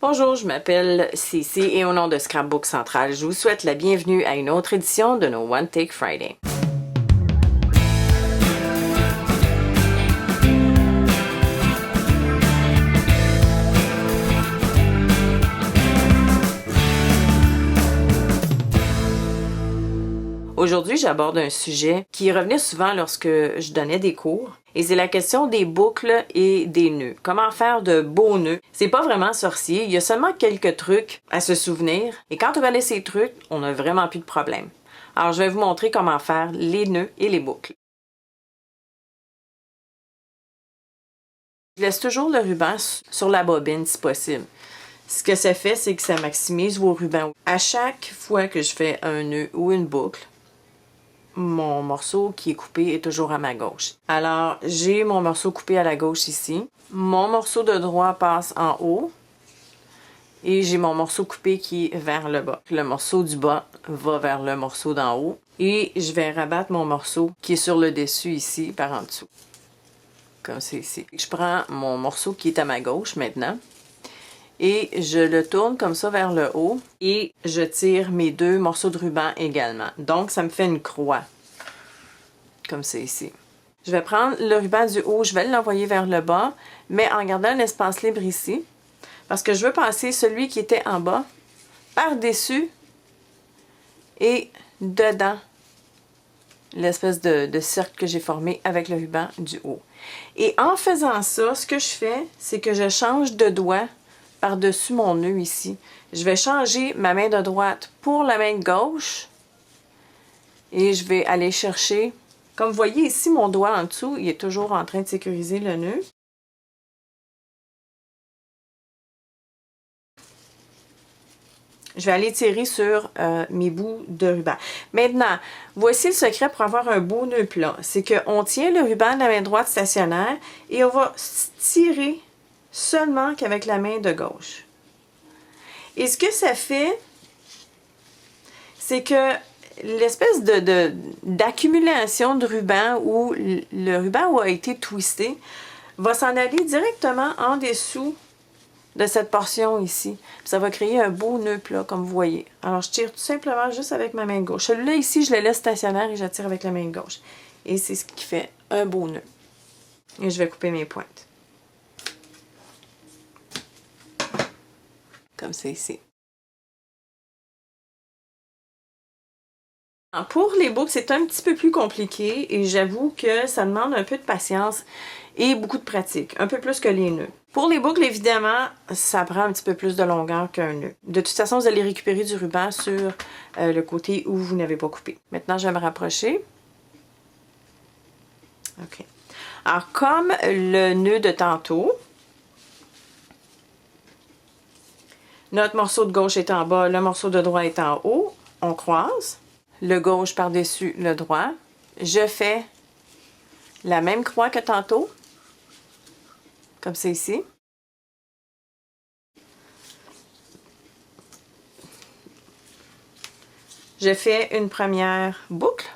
Bonjour, je m'appelle Cici et au nom de Scrapbook Central, je vous souhaite la bienvenue à une autre édition de nos One Take Friday. Aujourd'hui, j'aborde un sujet qui revenait souvent lorsque je donnais des cours, et c'est la question des boucles et des nœuds. Comment faire de beaux nœuds? C'est pas vraiment sorcier, il y a seulement quelques trucs à se souvenir, et quand on connaît ces trucs, on n'a vraiment plus de problème. Alors, je vais vous montrer comment faire les nœuds et les boucles. Je laisse toujours le ruban sur la bobine si possible. Ce que ça fait, c'est que ça maximise vos rubans. À chaque fois que je fais un nœud ou une boucle, mon morceau qui est coupé est toujours à ma gauche. Alors, j'ai mon morceau coupé à la gauche ici. Mon morceau de droit passe en haut. Et j'ai mon morceau coupé qui est vers le bas. Le morceau du bas va vers le morceau d'en haut. Et je vais rabattre mon morceau qui est sur le dessus ici par en dessous. Comme c'est ici. Je prends mon morceau qui est à ma gauche maintenant. Et je le tourne comme ça vers le haut et je tire mes deux morceaux de ruban également. Donc, ça me fait une croix, comme c'est ici. Je vais prendre le ruban du haut, je vais l'envoyer vers le bas, mais en gardant un espace libre ici, parce que je veux passer celui qui était en bas par-dessus et dedans l'espèce de cercle que j'ai formé avec le ruban du haut. Et en faisant ça, ce que je fais, c'est que je change de doigt par-dessus mon nœud ici. Je vais changer ma main de droite pour la main de gauche et je vais aller chercher, comme vous voyez ici, mon doigt en dessous, il est toujours en train de sécuriser le nœud. Je vais aller tirer sur mes bouts de ruban. Maintenant, voici le secret pour avoir un beau nœud plat. C'est qu'on tient le ruban de la main droite stationnaire et on va tirer seulement qu'avec la main de gauche. Et ce que ça fait, c'est que l'espèce d'accumulation de ruban où le ruban a été twisté va s'en aller directement en dessous de cette portion ici. Puis ça va créer un beau nœud plat, comme vous voyez. Alors, je tire tout simplement juste avec ma main gauche. Celui-là ici, je le laisse stationnaire et je tire avec la main gauche. Et c'est ce qui fait un beau nœud. Et je vais couper mes pointes. Comme c'est ici. Pour les boucles, c'est un petit peu plus compliqué et j'avoue que ça demande un peu de patience et beaucoup de pratique, un peu plus que les nœuds. Pour les boucles, évidemment, ça prend un petit peu plus de longueur qu'un nœud. De toute façon, vous allez récupérer du ruban sur le côté où vous n'avez pas coupé. Maintenant, je vais me rapprocher. OK. Alors, comme le nœud de tantôt, notre morceau de gauche est en bas, le morceau de droit est en haut. On croise. Le gauche par-dessus le droit. Je fais la même croix que tantôt. Comme c'est ici. Je fais une première boucle.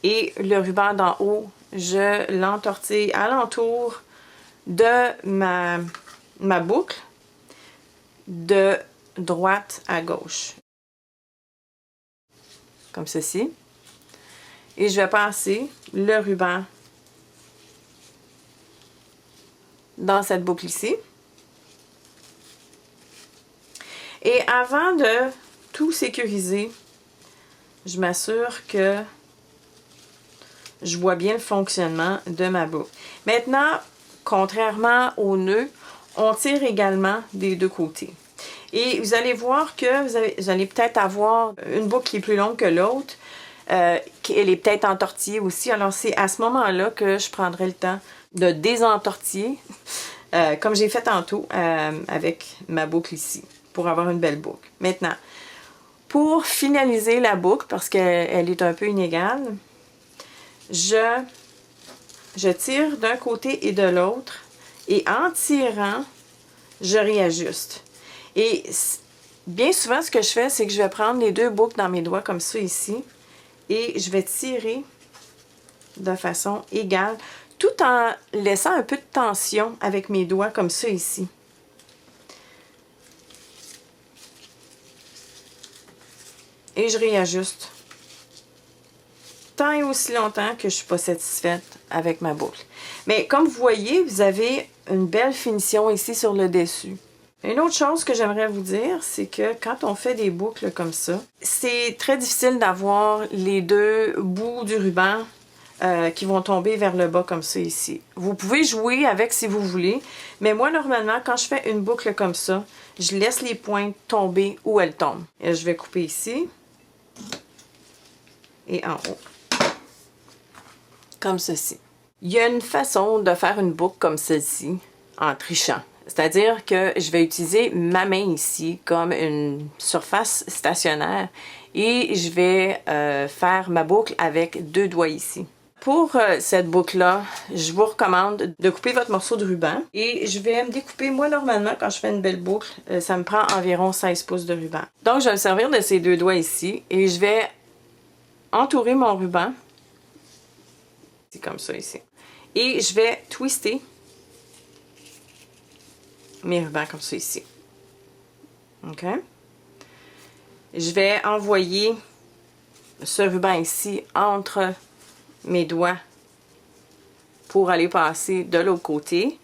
Et le ruban d'en haut, je l'entortille alentour de ma boucle de droite à gauche. Comme ceci. Et je vais passer le ruban dans cette boucle ici. Et avant de tout sécuriser, je m'assure que je vois bien le fonctionnement de ma boucle. Maintenant, contrairement au nœud, on tire également des deux côtés. Et vous allez voir que vous allez peut-être avoir une boucle qui est plus longue que l'autre. Elle est peut-être entortillée aussi. Alors, c'est à ce moment-là que je prendrai le temps de désentortiller, comme j'ai fait tantôt avec ma boucle ici, pour avoir une belle boucle. Maintenant, pour finaliser la boucle, parce qu'elle est un peu inégale, je tire d'un côté et de l'autre. Et en tirant, je réajuste. Et bien souvent, ce que je fais, c'est que je vais prendre les deux boucles dans mes doigts comme ça ici et je vais tirer de façon égale tout en laissant un peu de tension avec mes doigts comme ça ici. et je réajuste tant et aussi longtemps que je ne suis pas satisfaite avec ma boucle. Mais comme vous voyez, vous avez une belle finition ici sur le dessus. Une autre chose que j'aimerais vous dire, c'est que quand on fait des boucles comme ça, c'est très difficile d'avoir les deux bouts du ruban qui vont tomber vers le bas comme ça ici. Vous pouvez jouer avec si vous voulez, mais moi normalement quand je fais une boucle comme ça, je laisse les pointes tomber où elles tombent. Et je vais couper ici et en haut, comme ceci. Il y a une façon de faire une boucle comme celle-ci en trichant. C'est-à-dire que je vais utiliser ma main ici comme une surface stationnaire et je vais faire ma boucle avec 2 doigts ici. Pour cette boucle-là, je vous recommande de couper votre morceau de ruban et je vais me découper. Moi, normalement, quand je fais une belle boucle, ça me prend environ 16 pouces de ruban. Donc, je vais me servir de ces 2 doigts ici et je vais entourer mon ruban. C'est comme ça ici. Et je vais twister mes rubans comme ça ici. OK? Je vais envoyer ce ruban ici entre mes doigts pour aller passer de l'autre côté.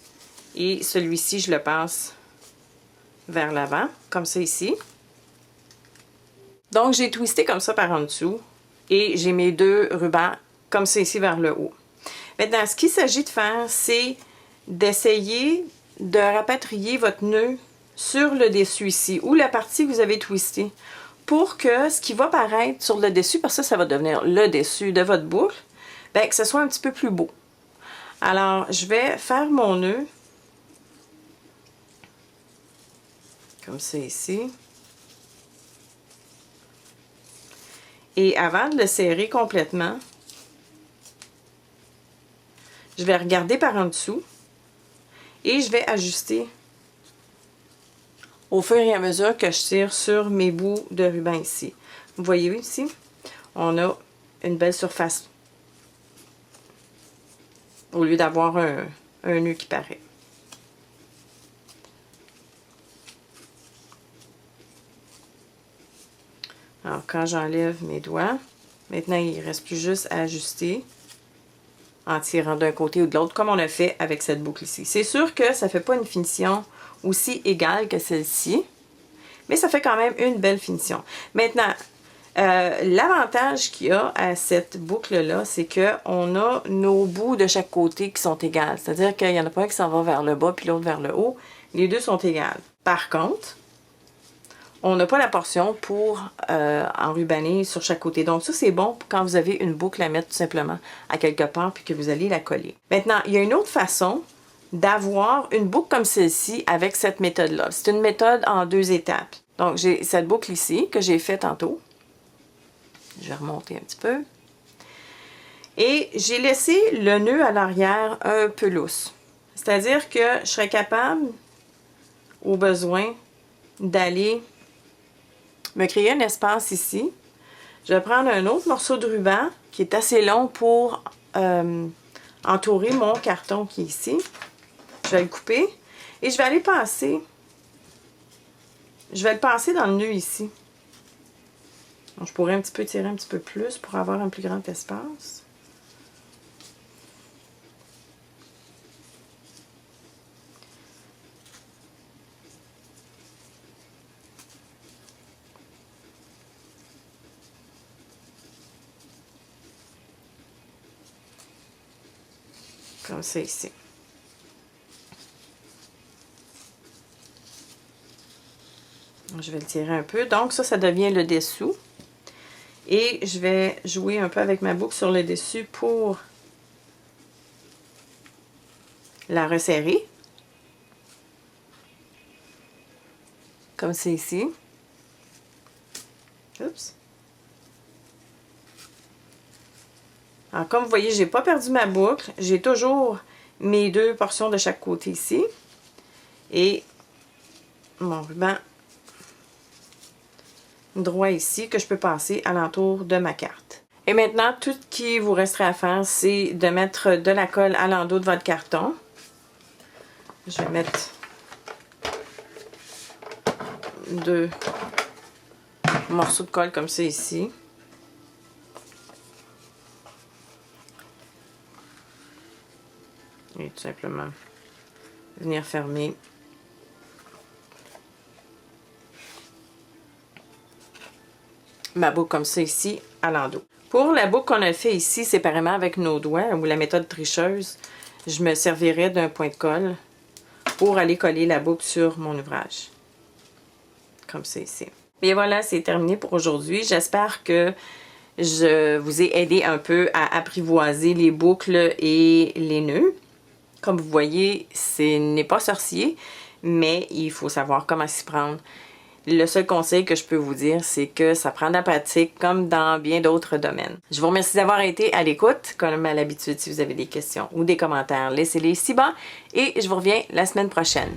Et celui-ci, je le passe vers l'avant, comme ça ici. Donc, j'ai twisté comme ça par en dessous. Et j'ai mes 2 rubans comme ça ici vers le haut. Maintenant, ce qu'il s'agit de faire, c'est d'essayer de rapatrier votre nœud sur le dessus ici, ou la partie que vous avez twistée, pour que ce qui va paraître sur le dessus, parce que ça va devenir le dessus de votre boucle, bien, que ce soit un petit peu plus beau. Alors, je vais faire mon nœud, comme ça ici. Et avant de le serrer complètement, je vais regarder par en dessous et je vais ajuster au fur et à mesure que je tire sur mes bouts de ruban ici. Vous voyez ici, on a une belle surface au lieu d'avoir un nœud qui paraît. Alors, quand j'enlève mes doigts, maintenant, il ne reste plus juste à ajuster en tirant d'un côté ou de l'autre, comme on a fait avec cette boucle ici. C'est sûr que ça ne fait pas une finition aussi égale que celle-ci, mais ça fait quand même une belle finition. Maintenant, l'avantage qu'il y a à cette boucle-là, c'est qu'on a nos bouts de chaque côté qui sont égales. C'est-à-dire qu'il n'y en a pas un qui s'en va vers le bas puis l'autre vers le haut. Les deux sont égales. Par contre, on n'a pas la portion pour enrubanner sur chaque côté. Donc ça, c'est bon quand vous avez une boucle à mettre tout simplement à quelque part puis que vous allez la coller. Maintenant, il y a une autre façon d'avoir une boucle comme celle-ci avec cette méthode-là. C'est une méthode en 2 étapes. Donc, j'ai cette boucle ici que j'ai faite tantôt. Je vais remonter un petit peu. Et j'ai laissé le nœud à l'arrière un peu lousse. C'est-à-dire que je serais capable, au besoin, d'aller me créer un espace ici. Je vais prendre un autre morceau de ruban qui est assez long pour entourer mon carton qui est ici. Je vais le couper et je vais aller passer. Je vais le passer dans le nœud ici. Donc, je pourrais un petit peu tirer un petit peu plus pour avoir un plus grand espace. Comme ça ici. Je vais le tirer un peu. Donc ça devient le dessous. Et je vais jouer un peu avec ma boucle sur le dessus pour la resserrer. Comme c'est ici. Oups. Alors comme vous voyez, j'ai pas perdu ma boucle. J'ai toujours mes 2 portions de chaque côté ici. Et mon ruban droit ici que je peux passer alentour de ma carte. Et maintenant, tout ce qui vous resterait à faire, c'est de mettre de la colle à l'endos de votre carton. Je vais mettre 2 morceau de colle comme ça ici. Et tout simplement venir fermer ma boucle comme ça ici à l'endos. Pour la boucle qu'on a fait ici séparément avec nos doigts ou la méthode tricheuse, je me servirai d'un point de colle pour aller coller la boucle sur mon ouvrage. Comme ça ici. Et voilà, c'est terminé pour aujourd'hui. J'espère que je vous ai aidé un peu à apprivoiser les boucles et les nœuds. Comme vous voyez, ce n'est pas sorcier, mais il faut savoir comment s'y prendre. Le seul conseil que je peux vous dire, c'est que ça prend de la pratique comme dans bien d'autres domaines. Je vous remercie d'avoir été à l'écoute. Comme à l'habitude, si vous avez des questions ou des commentaires, laissez-les ici-bas et je vous reviens la semaine prochaine.